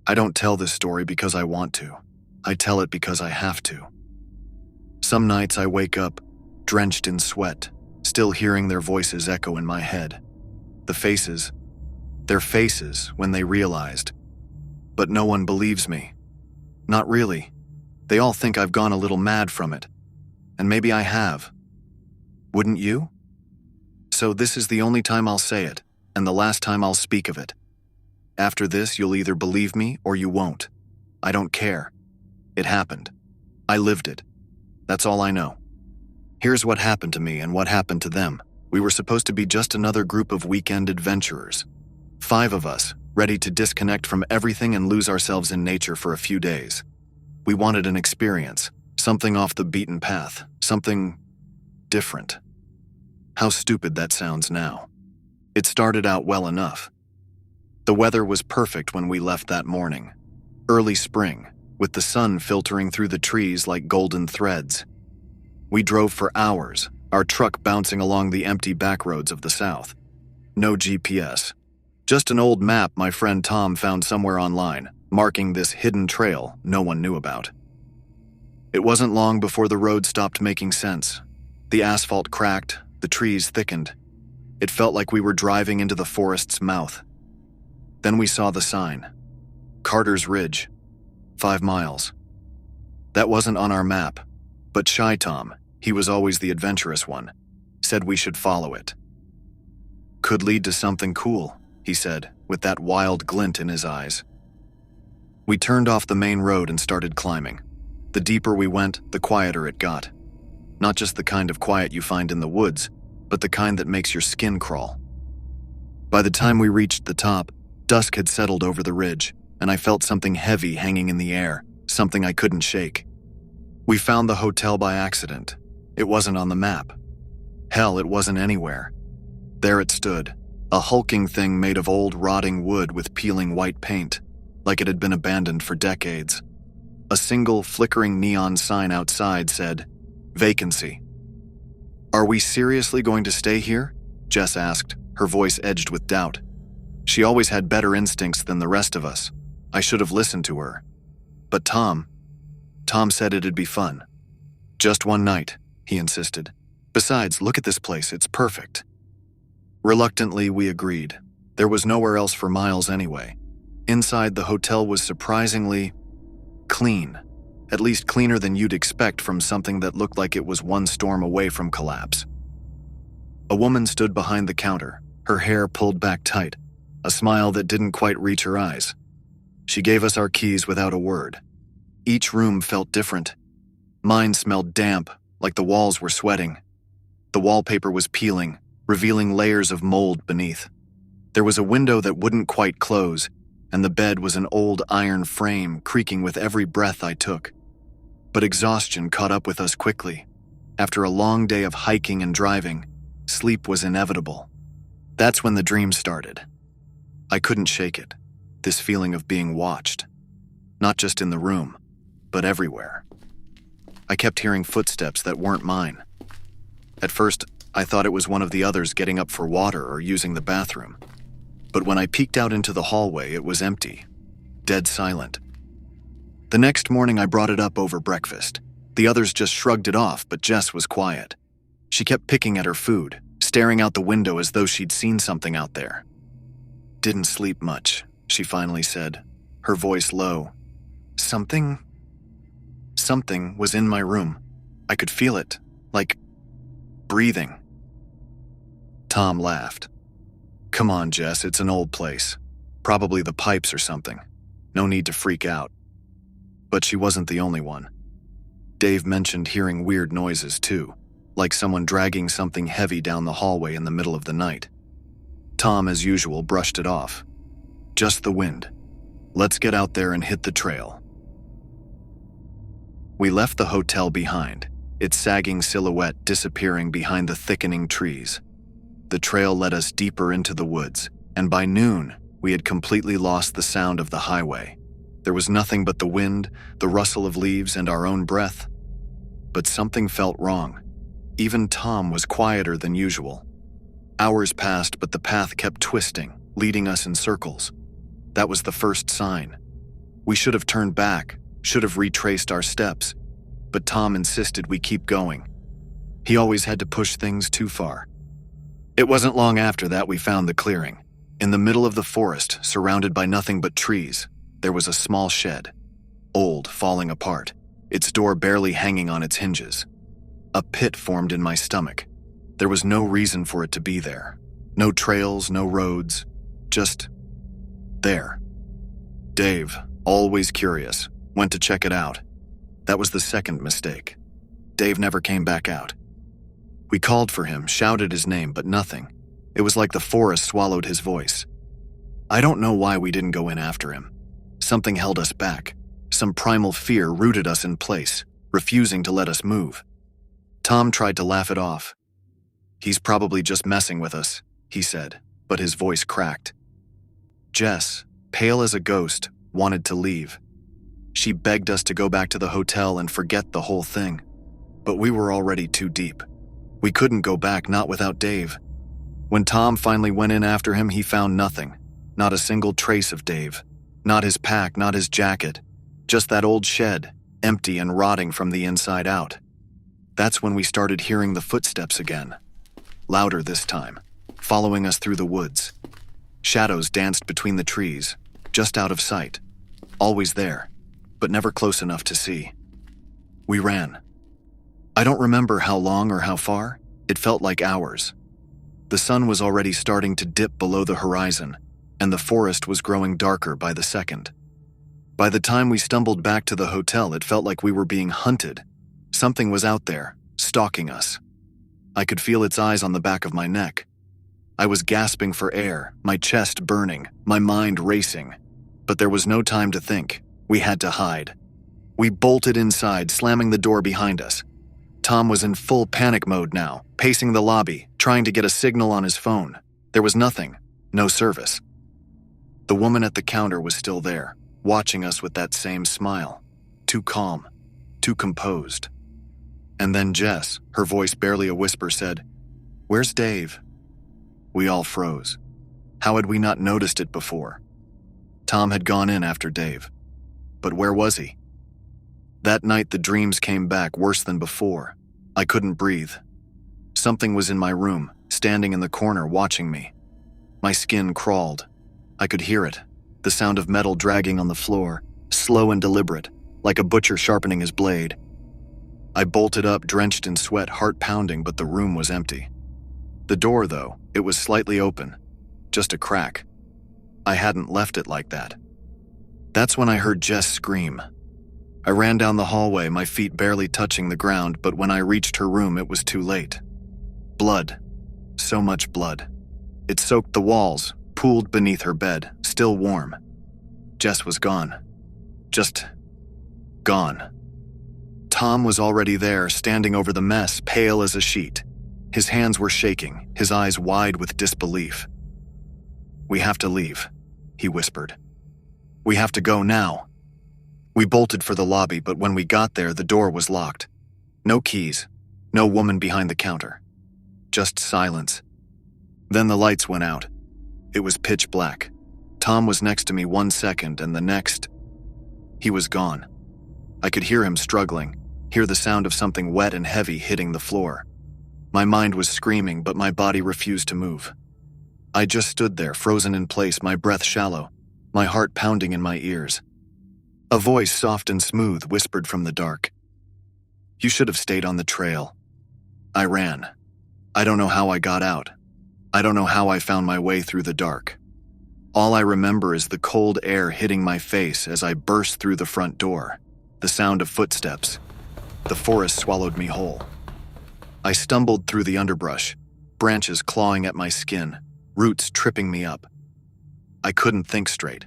I don't tell this story because I want to. I tell it because I have to. Some nights I wake up, drenched in sweat, still hearing their voices echo in my head. Their faces when they realized. But no one believes me. Not really. They all think I've gone a little mad from it. And maybe I have. Wouldn't you? So this is the only time I'll say it, and the last time I'll speak of it. After this, you'll either believe me or you won't. I don't care. It happened. I lived it. That's all I know. Here's what happened to me and what happened to them. We were supposed to be just another group of weekend adventurers. 5 of us, ready to disconnect from everything and lose ourselves in nature for a few days. We wanted an experience, something off the beaten path, something different. How stupid that sounds now. It started out well enough. The weather was perfect when we left that morning. Early spring, with the sun filtering through the trees like golden threads. We drove for hours, our truck bouncing along the empty backroads of the South. No GPS. Just an old map my friend Tom found somewhere online, marking this hidden trail no one knew about. It wasn't long before the road stopped making sense. The asphalt cracked, the trees thickened. It felt like we were driving into the forest's mouth. Then we saw the sign. Carter's Ridge. 5 miles. That wasn't on our map, but Shy Tom, he was always the adventurous one, said we should follow it. Could lead to something cool, he said, with that wild glint in his eyes. We turned off the main road and started climbing. The deeper we went, the quieter it got. Not just the kind of quiet you find in the woods, but the kind that makes your skin crawl. By the time we reached the top, dusk had settled over the ridge, and I felt something heavy hanging in the air, something I couldn't shake. We found the hotel by accident. It wasn't on the map. Hell, it wasn't anywhere. There it stood, a hulking thing made of old rotting wood with peeling white paint, like it had been abandoned for decades. A single flickering neon sign outside said, "Vacancy." "Are we seriously going to stay here?" Jess asked, her voice edged with doubt. She always had better instincts than the rest of us. I should have listened to her. But Tom said it'd be fun. "Just one night," he insisted. "Besides, look at this place, it's perfect." Reluctantly, we agreed. There was nowhere else for miles anyway. Inside, the hotel was surprisingly clean. At least cleaner than you'd expect from something that looked like it was one storm away from collapse. A woman stood behind the counter, her hair pulled back tight, a smile that didn't quite reach her eyes. She gave us our keys without a word. Each room felt different. Mine smelled damp, like the walls were sweating. The wallpaper was peeling, revealing layers of mold beneath. There was a window that wouldn't quite close, and the bed was an old iron frame creaking with every breath I took. But exhaustion caught up with us quickly. After a long day of hiking and driving, sleep was inevitable. That's when the dream started. I couldn't shake it, this feeling of being watched. Not just in the room, but everywhere. I kept hearing footsteps that weren't mine. At first, I thought it was one of the others getting up for water or using the bathroom. But when I peeked out into the hallway, it was empty, dead silent. The next morning, I brought it up over breakfast. The others just shrugged it off, but Jess was quiet. She kept picking at her food, staring out the window as though she'd seen something out there. "Didn't sleep much," she finally said, her voice low. Something was in my room. I could feel it, like breathing." Tom laughed. "Come on, Jess, it's an old place. Probably the pipes or something. No need to freak out." But she wasn't the only one. Dave mentioned hearing weird noises too, like someone dragging something heavy down the hallway in the middle of the night. Tom, as usual, brushed it off. "Just the wind. Let's get out there and hit the trail." We left the hotel behind, its sagging silhouette disappearing behind the thickening trees. The trail led us deeper into the woods, and by noon, we had completely lost the sound of the highway. There was nothing but the wind, the rustle of leaves, and our own breath. But something felt wrong. Even Tom was quieter than usual. Hours passed, but the path kept twisting, leading us in circles. That was the first sign. We should have turned back, should have retraced our steps, but Tom insisted we keep going. He always had to push things too far. It wasn't long after that we found the clearing. In the middle of the forest, surrounded by nothing but trees, there was a small shed. Old, falling apart, its door barely hanging on its hinges. A pit formed in my stomach. There was no reason for it to be there. No trails, no roads, just there. Dave, always curious, went to check it out. That was the second mistake. Dave never came back out. We called for him, shouted his name, but nothing. It was like the forest swallowed his voice. I don't know why we didn't go in after him. Something held us back. Some primal fear rooted us in place, refusing to let us move. Tom tried to laugh it off. "He's probably just messing with us," he said, but his voice cracked. Jess, pale as a ghost, wanted to leave. She begged us to go back to the hotel and forget the whole thing. But we were already too deep. We couldn't go back, not without Dave. When Tom finally went in after him, he found nothing. Not a single trace of Dave. Not his pack, not his jacket. Just that old shed, empty and rotting from the inside out. That's when we started hearing the footsteps again. Louder this time, following us through the woods. Shadows danced between the trees, just out of sight. Always there, but never close enough to see. We ran. I don't remember how long or how far. It felt like hours. The sun was already starting to dip below the horizon, and the forest was growing darker by the second. By the time we stumbled back to the hotel, it felt like we were being hunted. Something was out there, stalking us. I could feel its eyes on the back of my neck. I was gasping for air, my chest burning, my mind racing. But there was no time to think. We had to hide. We bolted inside, slamming the door behind us. Tom was in full panic mode now, pacing the lobby, trying to get a signal on his phone. There was nothing, no service. The woman at the counter was still there, watching us with that same smile. Too calm, too composed. And then Jess, her voice barely a whisper, said, "Where's Dave?" We all froze. How had we not noticed it before? Tom had gone in after Dave. But where was he? That night the dreams came back worse than before. I couldn't breathe. Something was in my room, standing in the corner watching me. My skin crawled. I could hear it, the sound of metal dragging on the floor, slow and deliberate, like a butcher sharpening his blade. I bolted up, drenched in sweat, heart pounding, but the room was empty. The door, though, it was slightly open, just a crack. I hadn't left it like that. That's when I heard Jess scream. I ran down the hallway, my feet barely touching the ground, but when I reached her room, it was too late. Blood. So much blood. It soaked the walls, pooled beneath her bed, still warm. Jess was gone. Just gone. Tom was already there, standing over the mess, pale as a sheet. His hands were shaking, his eyes wide with disbelief. "We have to leave," he whispered. "We have to go now." We bolted for the lobby, but when we got there, the door was locked. No keys, no woman behind the counter. Just silence. Then the lights went out. It was pitch black. Tom was next to me 1 second, and the next, he was gone. I could hear him struggling, hear the sound of something wet and heavy hitting the floor. My mind was screaming, but my body refused to move. I just stood there, frozen in place, my breath shallow, my heart pounding in my ears. A voice, soft and smooth, whispered from the dark. "You should have stayed on the trail." I ran. I don't know how I got out. I don't know how I found my way through the dark. All I remember is the cold air hitting my face as I burst through the front door, the sound of footsteps. The forest swallowed me whole. I stumbled through the underbrush, branches clawing at my skin, roots tripping me up. I couldn't think straight.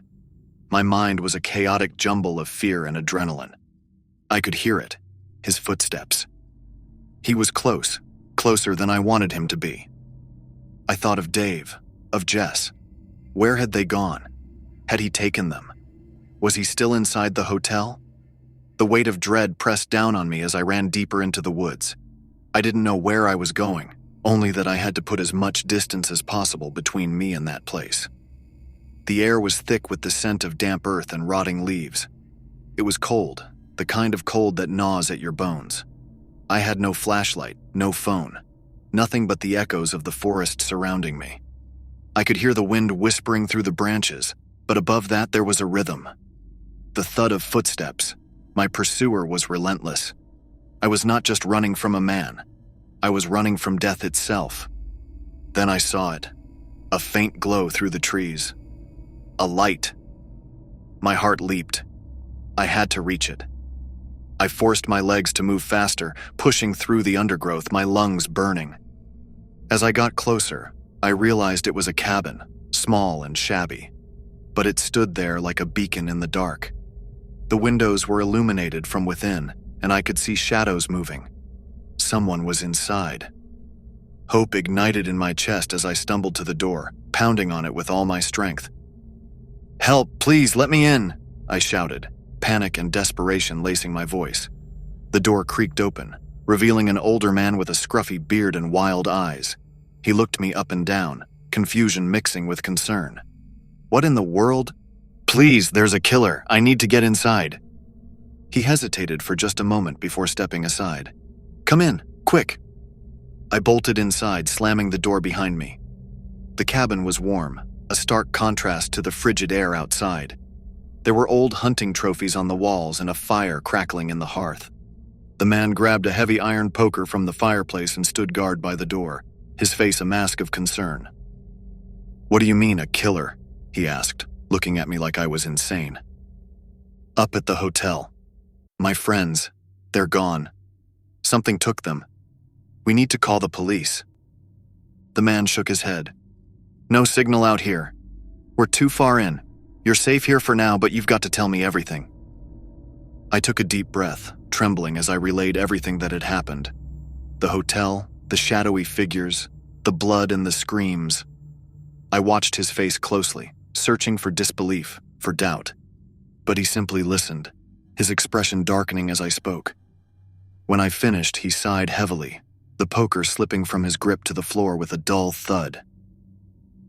My mind was a chaotic jumble of fear and adrenaline. I could hear it, his footsteps. He was close, closer than I wanted him to be. I thought of Dave, of Jess. Where had they gone? Had he taken them? Was he still inside the hotel? The weight of dread pressed down on me as I ran deeper into the woods. I didn't know where I was going, only that I had to put as much distance as possible between me and that place. The air was thick with the scent of damp earth and rotting leaves. It was cold, the kind of cold that gnaws at your bones. I had no flashlight, no phone, nothing but the echoes of the forest surrounding me. I could hear the wind whispering through the branches, but above that there was a rhythm. The thud of footsteps. My pursuer was relentless. I was not just running from a man. I was running from death itself. Then I saw it. A faint glow through the trees. A light. My heart leaped. I had to reach it. I forced my legs to move faster, pushing through the undergrowth, my lungs burning. As I got closer, I realized it was a cabin, small and shabby, but it stood there like a beacon in the dark. The windows were illuminated from within, and I could see shadows moving. Someone was inside. Hope ignited in my chest as I stumbled to the door, pounding on it with all my strength. "Help, please, let me in," I shouted, panic and desperation lacing my voice. The door creaked open, revealing an older man with a scruffy beard and wild eyes. He looked me up and down, confusion mixing with concern. "What in the world?" "Please, there's a killer. I need to get inside." He hesitated for just a moment before stepping aside. "Come in, quick." I bolted inside, slamming the door behind me. The cabin was warm, a stark contrast to the frigid air outside. There were old hunting trophies on the walls and a fire crackling in the hearth. The man grabbed a heavy iron poker from the fireplace and stood guard by the door, his face a mask of concern. "What do you mean, a killer?" he asked, looking at me like I was insane. "Up at the hotel. My friends, they're gone. Something took them. We need to call the police." The man shook his head. "No signal out here. We're too far in. You're safe here for now, but you've got to tell me everything." I took a deep breath, trembling as I relayed everything that had happened. The hotel, the shadowy figures, the blood and the screams. I watched his face closely, searching for disbelief, for doubt. But he simply listened, his expression darkening as I spoke. When I finished, he sighed heavily, the poker slipping from his grip to the floor with a dull thud.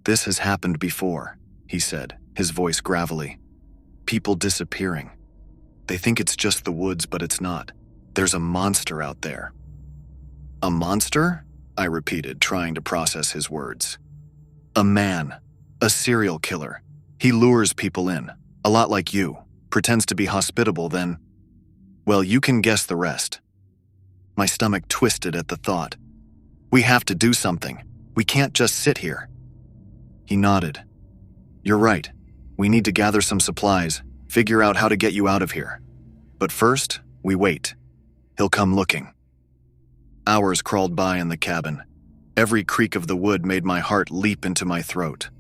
"This has happened before," he said, his voice gravelly. "People disappearing. They think it's just the woods, but it's not. There's a monster out there." "A monster?" I repeated, trying to process his words. "A man. A serial killer. He lures people in, a lot like you, pretends to be hospitable, then... Well, you can guess the rest." My stomach twisted at the thought. "We have to do something. We can't just sit here." He nodded. "You're right. We need to gather some supplies, figure out how to get you out of here. But first, we wait. He'll come looking." Hours crawled by in the cabin. Every creak of the wood made my heart leap into my throat.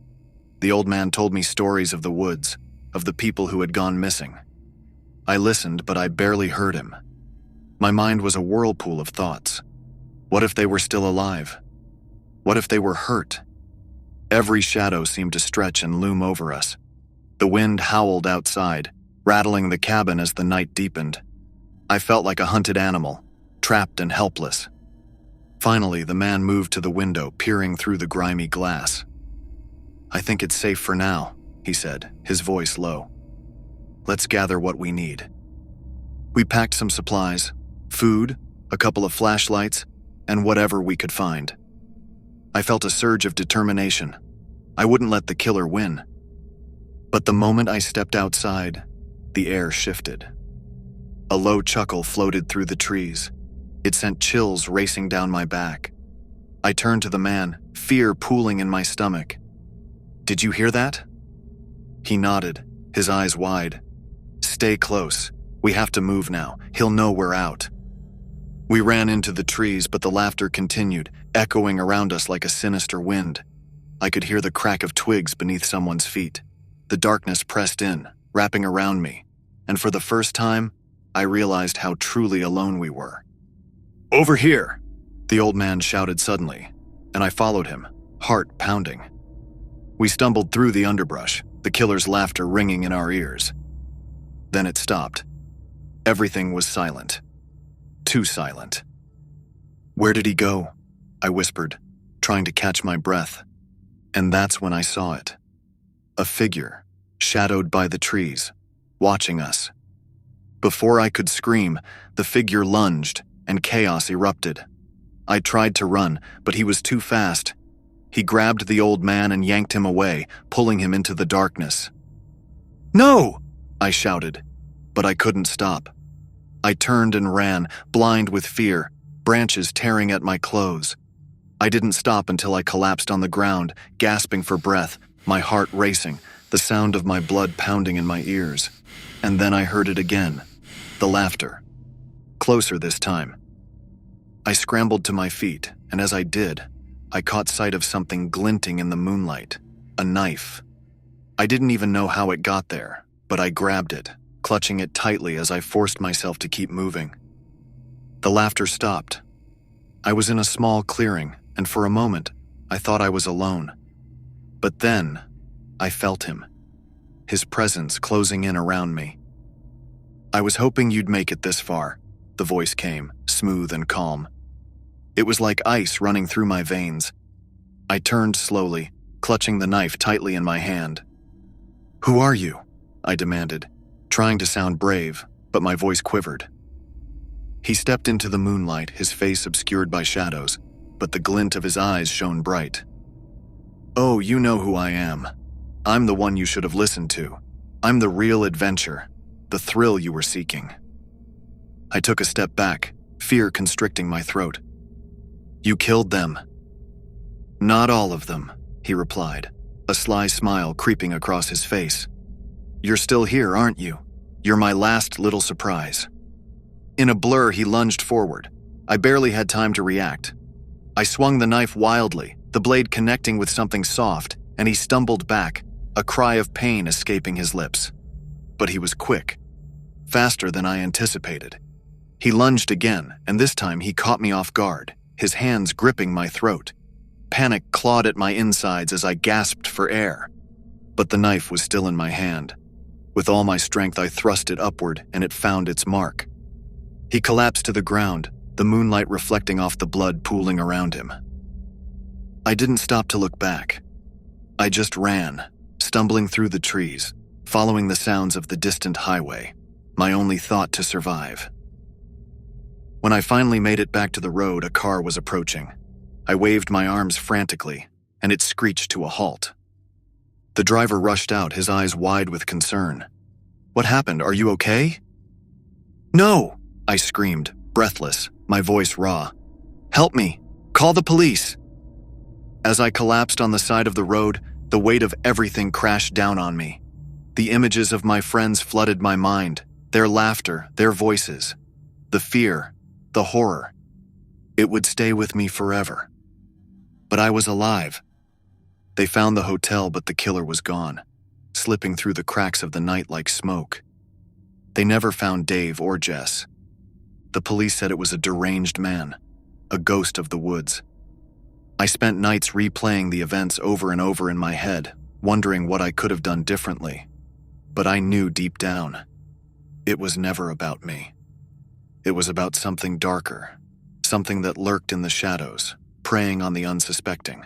The old man told me stories of the woods, of the people who had gone missing. I listened, but I barely heard him. My mind was a whirlpool of thoughts. What if they were still alive? What if they were hurt? Every shadow seemed to stretch and loom over us. The wind howled outside, rattling the cabin as the night deepened. I felt like a hunted animal, trapped and helpless. Finally, the man moved to the window, peering through the grimy glass. "I think it's safe for now," he said, his voice low. "Let's gather what we need." We packed some supplies, food, a couple of flashlights, and whatever we could find. I felt a surge of determination. I wouldn't let the killer win. But the moment I stepped outside, the air shifted. A low chuckle floated through the trees. It sent chills racing down my back. I turned to the man, fear pooling in my stomach. "Did you hear that?" He nodded, his eyes wide. "Stay close. We have to move now. He'll know we're out." We ran into the trees, but the laughter continued, echoing around us like a sinister wind. I could hear the crack of twigs beneath someone's feet. The darkness pressed in, wrapping around me, and for the first time, I realized how truly alone we were. "Over here!" the old man shouted suddenly, and I followed him, heart pounding. We stumbled through the underbrush, the killer's laughter ringing in our ears. Then it stopped. Everything was silent. Too silent. "Where did he go?" I whispered, trying to catch my breath. And that's when I saw it. A figure, shadowed by the trees, watching us. Before I could scream, the figure lunged, and chaos erupted. I tried to run, but he was too fast. He grabbed the old man and yanked him away, pulling him into the darkness. "No!" I shouted, but I couldn't stop. I turned and ran, blind with fear, branches tearing at my clothes. I didn't stop until I collapsed on the ground, gasping for breath, my heart racing, the sound of my blood pounding in my ears. And then I heard it again, the laughter. Closer this time. I scrambled to my feet, and as I did, I caught sight of something glinting in the moonlight, a knife. I didn't even know how it got there, but I grabbed it, clutching it tightly as I forced myself to keep moving. The laughter stopped. I was in a small clearing, and for a moment, I thought I was alone. But then, I felt him, his presence closing in around me. "I was hoping you'd make it this far," the voice came, smooth and calm. It was like ice running through my veins. I turned slowly, clutching the knife tightly in my hand. "Who are you?" I demanded, trying to sound brave, but my voice quivered. He stepped into the moonlight, his face obscured by shadows, but the glint of his eyes shone bright. "Oh, you know who I am. I'm the one you should have listened to. I'm the real adventure, the thrill you were seeking." I took a step back, fear constricting my throat. "You killed them." "Not all of them," he replied, a sly smile creeping across his face. "You're still here, aren't you? You're my last little surprise." In a blur, he lunged forward. I barely had time to react. I swung the knife wildly, the blade connecting with something soft, and he stumbled back, a cry of pain escaping his lips. But he was quick, faster than I anticipated. He lunged again, and this time he caught me off guard, his hands gripping my throat. Panic clawed at my insides as I gasped for air. But the knife was still in my hand. With all my strength, I thrust it upward, and it found its mark. He collapsed to the ground, the moonlight reflecting off the blood pooling around him. I didn't stop to look back. I just ran, stumbling through the trees, following the sounds of the distant highway, my only thought to survive. When I finally made it back to the road, a car was approaching. I waved my arms frantically, and it screeched to a halt. The driver rushed out, his eyes wide with concern. "What happened? Are you okay?" "No!" I screamed, breathless, my voice raw. "Help me! Call the police!" As I collapsed on the side of the road, the weight of everything crashed down on me. The images of my friends flooded my mind, their laughter, their voices, the fear, the horror. It would stay with me forever. But I was alive. They found the hotel, but the killer was gone, slipping through the cracks of the night like smoke. They never found Dave or Jess. The police said it was a deranged man, a ghost of the woods. I spent nights replaying the events over and over in my head, wondering what I could have done differently. But I knew deep down, it was never about me. It was about something darker, something that lurked in the shadows, preying on the unsuspecting.